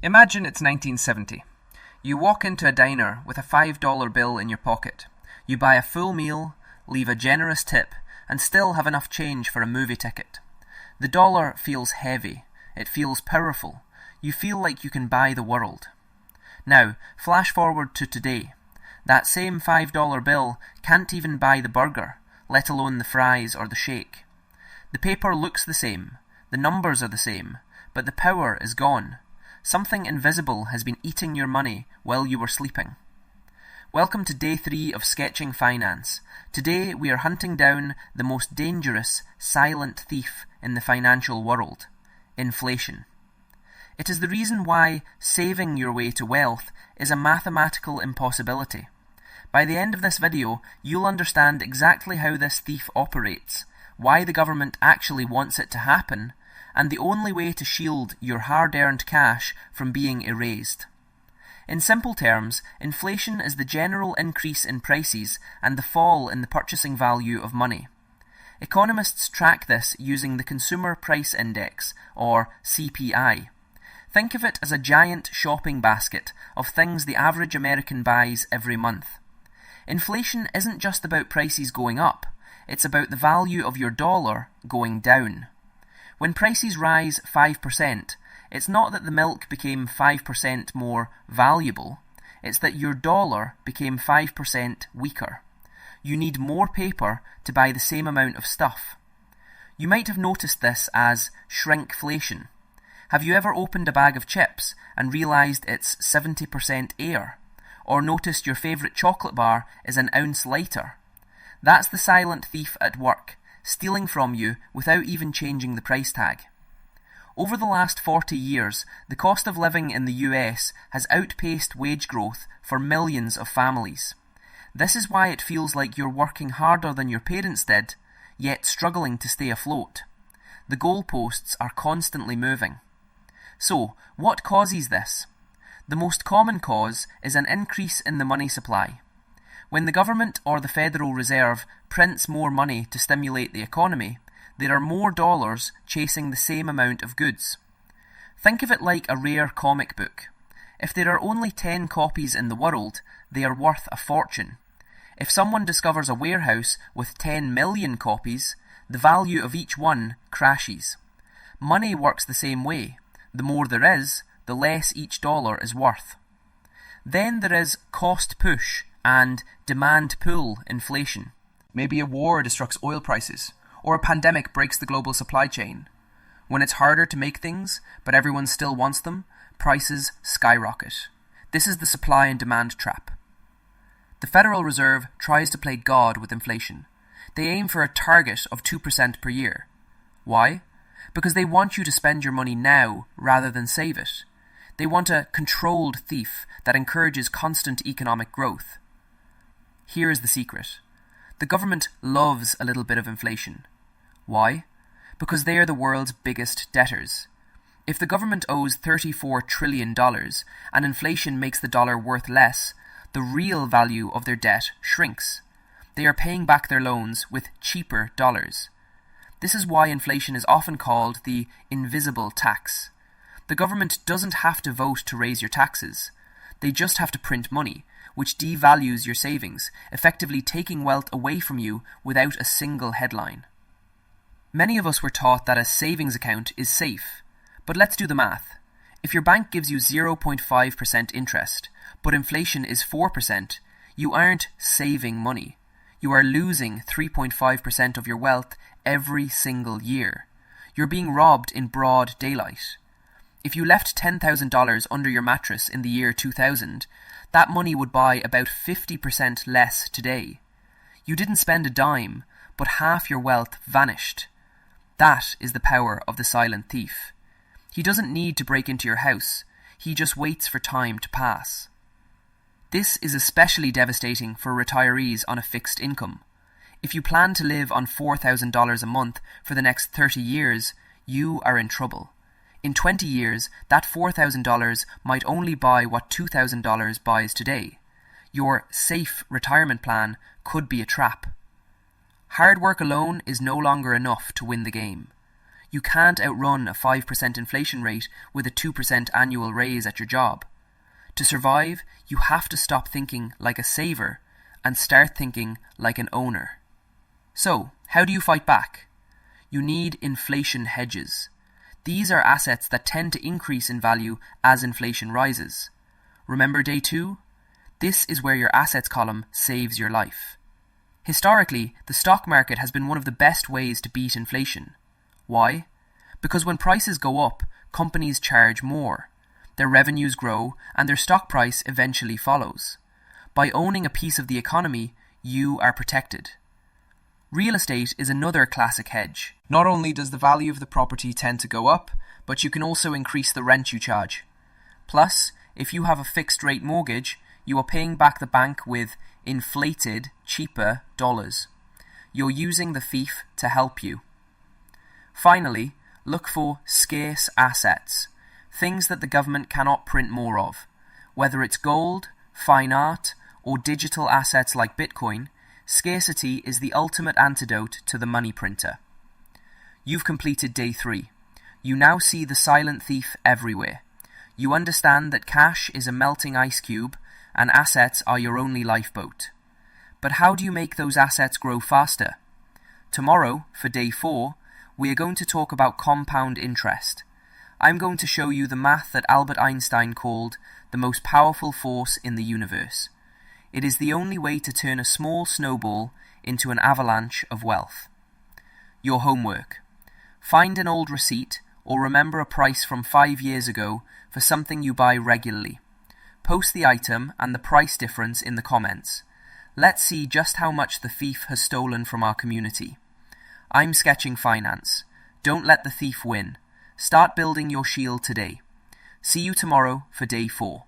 Imagine it's 1970. You walk into a diner with a $5 bill in your pocket. You buy a full meal, leave a generous tip, and still have enough change for a movie ticket. The dollar feels heavy. It feels powerful. You feel like you can buy the world. Now, flash forward to today. That same $5 bill can't even buy the burger, let alone the fries or the shake. The paper looks the same, the numbers are the same, but the power is gone. Something invisible has been eating your money while you were sleeping. Welcome to day 3 of Sketching Finance. Today we are hunting down the most dangerous, silent thief in the financial world: inflation. It is the reason why saving your way to wealth is a mathematical impossibility. By the end of this video, you'll understand exactly how this thief operates, why the government actually wants it to happen, and the only way to shield your hard-earned cash from being erased. In simple terms, inflation is the general increase in prices and the fall in the purchasing value of money. Economists track this using the Consumer Price Index, or CPI. Think of it as a giant shopping basket of things the average American buys every month. Inflation isn't just about prices going up, it's about the value of your dollar going down. When prices rise 5%, it's not that the milk became 5% more valuable, it's that your dollar became 5% weaker. You need more paper to buy the same amount of stuff. You might have noticed this as shrinkflation. Have you ever opened a bag of chips and realised it's 70% air? Or noticed your favourite chocolate bar is an ounce lighter? That's the silent thief at work, stealing from you without even changing the price tag. Over the last 40 years, the cost of living in the US has outpaced wage growth for millions of families. This is why it feels like you're working harder than your parents did, yet struggling to stay afloat. The goalposts are constantly moving. So, what causes this? The most common cause is an increase in the money supply. When the government or the Federal Reserve prints more money to stimulate the economy, there are more dollars chasing the same amount of goods. Think of it like a rare comic book. If there are only 10 copies in the world, they are worth a fortune. If someone discovers a warehouse with 10 million copies, the value of each one crashes. Money works the same way. The more there is, the less each dollar is worth. Then there is cost push and demand pull inflation. Maybe a war destructs oil prices, or a pandemic breaks the global supply chain. When it's harder to make things, but everyone still wants them, prices skyrocket. This is the supply and demand trap. The Federal Reserve tries to play God with inflation. They aim for a target of 2% per year. Why? Because they want you to spend your money now rather than save it. They want a controlled thief that encourages constant economic growth. Here is the secret. The government loves a little bit of inflation. Why? Because they are the world's biggest debtors. If the government owes $34 trillion and inflation makes the dollar worth less, the real value of their debt shrinks. They are paying back their loans with cheaper dollars. This is why inflation is often called the invisible tax. The government doesn't have to vote to raise your taxes. They just have to print money, which devalues your savings, effectively taking wealth away from you without a single headline. Many of us were taught that a savings account is safe. But let's do the math. If your bank gives you 0.5% interest, but inflation is 4%, you aren't saving money. You are losing 3.5% of your wealth every single year. You're being robbed in broad daylight. If you left $10,000 under your mattress in the year 2000, that money would buy about 50% less today. You didn't spend a dime, but half your wealth vanished. That is the power of the silent thief. He doesn't need to break into your house. He just waits for time to pass. This is especially devastating for retirees on a fixed income. If you plan to live on $4,000 a month for the next 30 years, you are in trouble. In 20 years, that $4,000 might only buy what $2,000 buys today. Your safe retirement plan could be a trap. Hard work alone is no longer enough to win the game. You can't outrun a 5% inflation rate with a 2% annual raise at your job. To survive, you have to stop thinking like a saver and start thinking like an owner. So, how do you fight back? You need inflation hedges. These are assets that tend to increase in value as inflation rises. Remember day 2? This is where your assets column saves your life. Historically, the stock market has been one of the best ways to beat inflation. Why? Because when prices go up, companies charge more. Their revenues grow, and their stock price eventually follows. By owning a piece of the economy, you are protected. Real estate is another classic hedge. Not only does the value of the property tend to go up, but you can also increase the rent you charge. Plus, if you have a fixed rate mortgage, you are paying back the bank with inflated, cheaper dollars. You're using the thief to help you. Finally, look for scarce assets, things that the government cannot print more of. Whether it's gold, fine art, or digital assets like Bitcoin, scarcity is the ultimate antidote to the money printer. You've completed day 3. You now see the silent thief everywhere. You understand that cash is a melting ice cube and assets are your only lifeboat. But how do you make those assets grow faster? Tomorrow, for day 4, we are going to talk about compound interest. I'm going to show you the math that Albert Einstein called the most powerful force in the universe. It is the only way to turn a small snowball into an avalanche of wealth. Your homework. Find an old receipt or remember a price from 5 years ago for something you buy regularly. Post the item and the price difference in the comments. Let's see just how much the thief has stolen from our community. I'm sketching finance. Don't let the thief win. Start building your shield today. See you tomorrow for day 4.